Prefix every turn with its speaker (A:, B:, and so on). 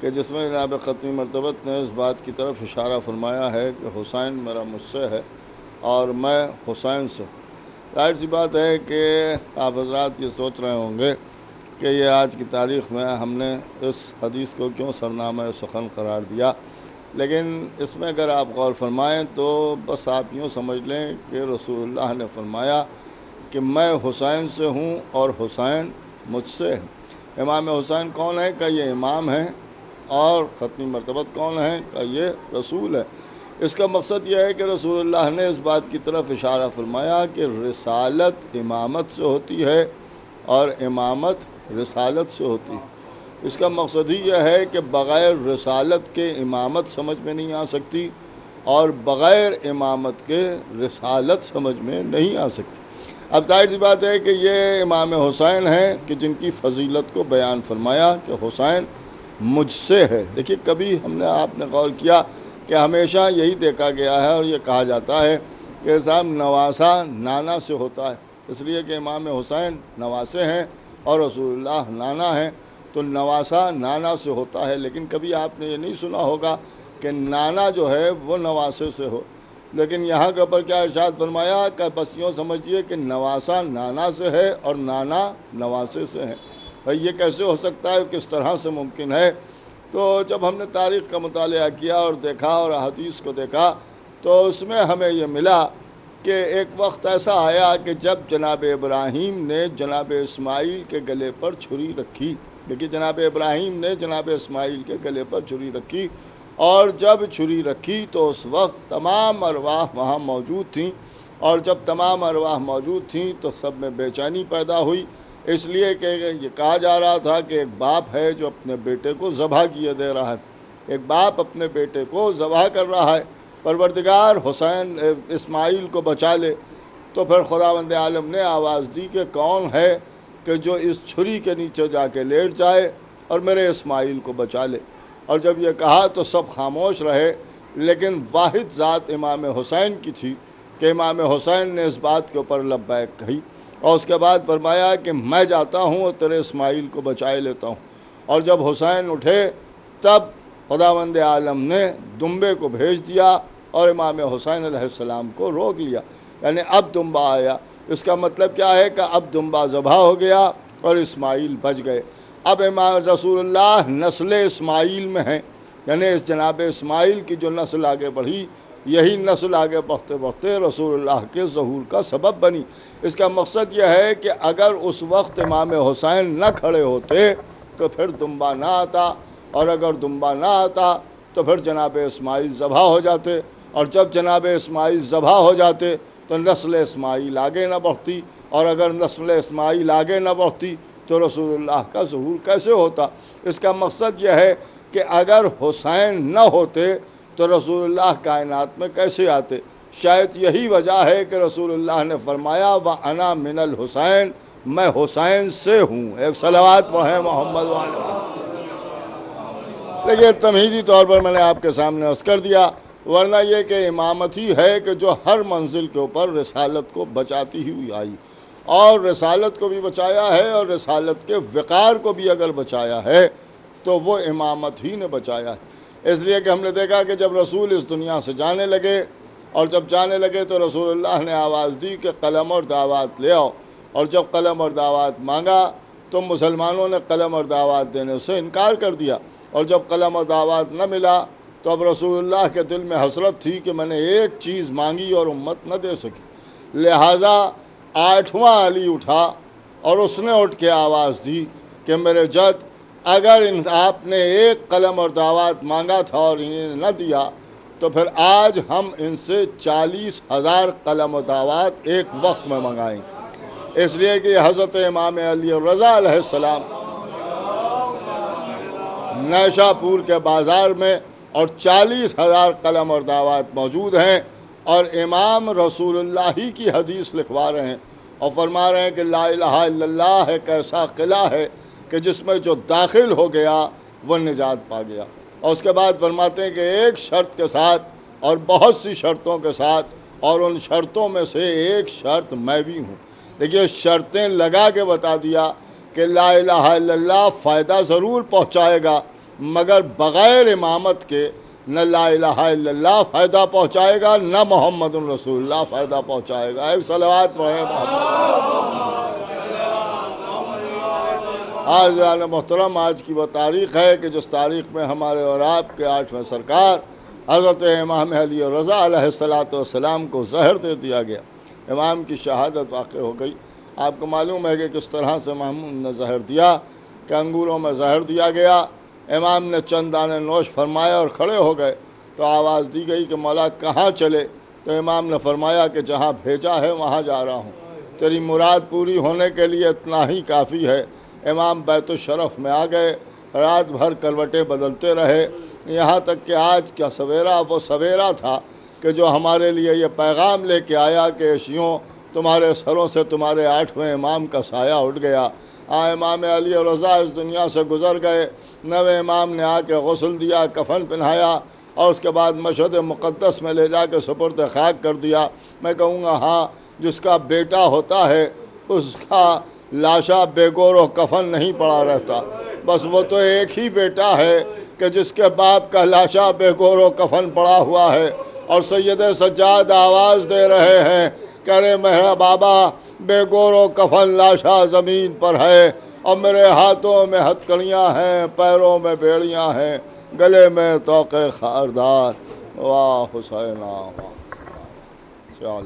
A: کہ جس میں جناب ختمی مرتبت نے اس بات کی طرف اشارہ فرمایا ہے کہ حسین میرا مجھ سے ہے اور میں حسین سے۔ ظاہر سی بات ہے کہ آپ حضرات یہ سوچ رہے ہوں گے کہ یہ آج کی تاریخ میں ہم نے اس حدیث کو کیوں سرنامہ سخن قرار دیا، لیکن اس میں اگر آپ غور فرمائیں تو بس آپ یوں سمجھ لیں کہ رسول اللہ نے فرمایا کہ میں حسین سے ہوں اور حسین مجھ سے ہے۔ امام حسین کون ہے؟ کہ یہ امام ہے، اور ختمی مرتبت کون ہے؟ کہ یہ رسول ہے۔ اس کا مقصد یہ ہے کہ رسول اللہ نے اس بات کی طرف اشارہ فرمایا کہ رسالت امامت سے ہوتی ہے اور امامت رسالت سے ہوتی ہے۔ اس کا مقصد ہی یہ ہے کہ بغیر رسالت کے امامت سمجھ میں نہیں آ سکتی اور بغیر امامت کے رسالت سمجھ میں نہیں آ سکتی۔ اب ظاہر سی بات ہے کہ یہ امام حسین ہیں کہ جن کی فضیلت کو بیان فرمایا کہ حسین مجھ سے ہے۔ دیکھیے کبھی آپ نے غور کیا کہ ہمیشہ یہی دیکھا گیا ہے اور یہ کہا جاتا ہے کہ صاحب نواسہ نانا سے ہوتا ہے، اس لیے کہ امام حسین نواسے ہیں اور رسول اللہ نانا ہیں، تو نواسہ نانا سے ہوتا ہے۔ لیکن کبھی آپ نے یہ نہیں سنا ہوگا کہ نانا جو ہے وہ نواسے سے ہو، لیکن یہاں کے اوپر کیا ارشاد فرمایا کہ بس یوں سمجھیے کہ نواسہ نانا سے ہے اور نانا نواسے سے ہے۔ بھئی یہ کیسے ہو سکتا ہے، کس طرح سے ممکن ہے؟ تو جب ہم نے تاریخ کا مطالعہ کیا اور دیکھا اور حدیث کو دیکھا تو اس میں ہمیں یہ ملا کہ ایک وقت ایسا آیا کہ جب جناب ابراہیم نے جناب اسماعیل کے گلے پر چھری رکھی۔ دیکھیے جناب ابراہیم نے جناب اسماعیل کے گلے پر چھری رکھی، اور جب چھری رکھی تو اس وقت تمام ارواح وہاں موجود تھیں، اور جب تمام ارواح موجود تھیں تو سب میں بے چینی پیدا ہوئی، اس لیے کہ یہ کہا جا رہا تھا کہ ایک باپ ہے جو اپنے بیٹے کو ذبح کیے دے رہا ہے، ایک باپ اپنے بیٹے کو ذبح کر رہا ہے، پروردگار حسین اسماعیل کو بچا لے۔ تو پھر خداوند عالم نے آواز دی کہ کون ہے کہ جو اس چھری کے نیچے جا کے لیٹ جائے اور میرے اسماعیل کو بچا لے۔ اور جب یہ کہا تو سب خاموش رہے، لیکن واحد ذات امام حسین کی تھی کہ امام حسین نے اس بات کے اوپر لبیک کہی، اور اس کے بعد فرمایا کہ میں جاتا ہوں اور تیرے اسماعیل کو بچائے لیتا ہوں۔ اور جب حسین اٹھے تب خداوند عالم نے دمبے کو بھیج دیا اور امام حسین علیہ السلام کو روک لیا، یعنی اب دمبا آیا۔ اس کا مطلب کیا ہے کہ اب دمبا ذبح ہو گیا اور اسماعیل بچ گئے۔ اب امام رسول اللہ نسل اسماعیل میں ہیں، یعنی اس جناب اسماعیل کی جو نسل آگے بڑھی، یہی نسل آگے بڑھتے بڑھتے رسول اللہ کے ظہور کا سبب بنی۔ اس کا مقصد یہ ہے کہ اگر اس وقت امام حسین نہ کھڑے ہوتے تو پھر دمبا نہ آتا، اور اگر دمبا نہ آتا تو پھر جناب اسماعیل ذبح ہو جاتے، اور جب جناب اسماعیل ذبح ہو جاتے تو نسل اسماعیل آگے نہ بڑھتی، اور اگر نسل اسماعیل آگے نہ بڑھتی تو رسول اللہ کا ظہور کیسے ہوتا؟ اس کا مقصد یہ ہے کہ اگر حسین نہ ہوتے تو رسول اللہ کائنات میں کیسے آتے؟ شاید یہی وجہ ہے کہ رسول اللہ نے فرمایا وَأَنَا مِنَ الْحُسَيْن، میں حسین سے ہوں۔ ایک صلوات پڑھیں محمد وعلیہ۔ لیکن تمہیدی طور پر میں نے آپ کے سامنے عرض کر دیا، ورنہ یہ کہ امامت ہی ہے کہ جو ہر منزل کے اوپر رسالت کو بچاتی ہوئی آئی، اور رسالت کو بھی بچایا ہے اور رسالت کے وقار کو بھی اگر بچایا ہے تو وہ امامت ہی نے بچایا ہے۔ اس لیے کہ ہم نے دیکھا کہ جب رسول اس دنیا سے جانے لگے، اور جب جانے لگے تو رسول اللہ نے آواز دی کہ قلم اور دعوات لے آؤ، اور جب قلم اور دعوات مانگا تو مسلمانوں نے قلم اور دعوات دینے سے انکار کر دیا، اور جب قلم اور دعوات نہ ملا تو اب رسول اللہ کے دل میں حسرت تھی کہ میں نے ایک چیز مانگی اور امت نہ دے سکی، لہٰذا 8واں علی اٹھا اور اس نے اٹھ کے آواز دی کہ میرے جد، اگر آپ نے ایک قلم اور دعوات مانگا تھا اور انہیں نہ دیا تو پھر آج ہم ان سے 40,000 قلم و دعوات ایک وقت میں منگائیں۔ اس لیے کہ حضرت امام علی الرضا علیہ السلام نیشا پور کے بازار میں اور 40,000 قلم اور دعوات موجود ہیں، اور امام رسول اللہ ہی کی حدیث لکھوا رہے ہیں اور فرما رہے ہیں کہ لا الہ الا اللہ ایک ایسا قلعہ ہے کہ جس میں جو داخل ہو گیا وہ نجات پا گیا۔ اور اس کے بعد فرماتے ہیں کہ ایک شرط کے ساتھ اور بہت سی شرطوں کے ساتھ، اور ان شرطوں میں سے ایک شرط میں بھی ہوں۔ دیکھیے شرطیں لگا کے بتا دیا کہ لا الہ الا اللہ فائدہ ضرور پہنچائے گا، مگر بغیر امامت کے نہ لا الہ الا اللہ فائدہ پہنچائے گا، نہ محمد رسول اللہ فائدہ پہنچائے گا۔ ایک صلوات پڑھیں محمد۔ حاضران محترم، آج کی وہ تاریخ ہے کہ جس تاریخ میں ہمارے اور آپ کے 8ویں سرکار حضرت امام علی رضا علیہ السلام کو زہر دے دیا گیا، امام کی شہادت واقع ہو گئی۔ آپ کو معلوم ہے کہ کس طرح سے محمود نے زہر دیا، کہ انگوروں میں زہر دیا گیا، امام نے چند دانے نوش فرمایا اور کھڑے ہو گئے، تو آواز دی گئی کہ مولا کہاں چلے؟ تو امام نے فرمایا کہ جہاں بھیجا ہے وہاں جا رہا ہوں، تیری مراد پوری ہونے کے لیے اتنا ہی کافی ہے۔ امام بیت الشرف میں آ گئے، رات بھر کروٹیں بدلتے رہے، یہاں تک کہ آج کا سویرا وہ سویرا تھا کہ جو ہمارے لیے یہ پیغام لے کے آیا کہ عشیوں تمہارے سروں سے تمہارے 8ویں امام کا سایہ اٹھ گیا۔ امام علی رضا اس دنیا سے گزر گئے، 9ویں امام نے آ کے غسل دیا، کفن پہنایا اور اس کے بعد مشہد مقدس میں لے جا کے سپرد خاک کر دیا۔ میں کہوں گا ہاں، جس کا بیٹا ہوتا ہے اس کا لاشا بے گور و کفن نہیں پڑا رہتا، بس وہ تو ایک ہی بیٹا ہے کہ جس کے باپ کا لاشا بے گور و کفن پڑا ہوا ہے، اور سید سجاد آواز دے رہے ہیں کہ ارے میرا بابا بے گور و کفن لاشا زمین پر ہے، اور میرے ہاتھوں میں ہتکڑیاں ہیں، پیروں میں بیڑیاں ہیں، گلے میں توق خاردار۔ واہ حسینہ واہ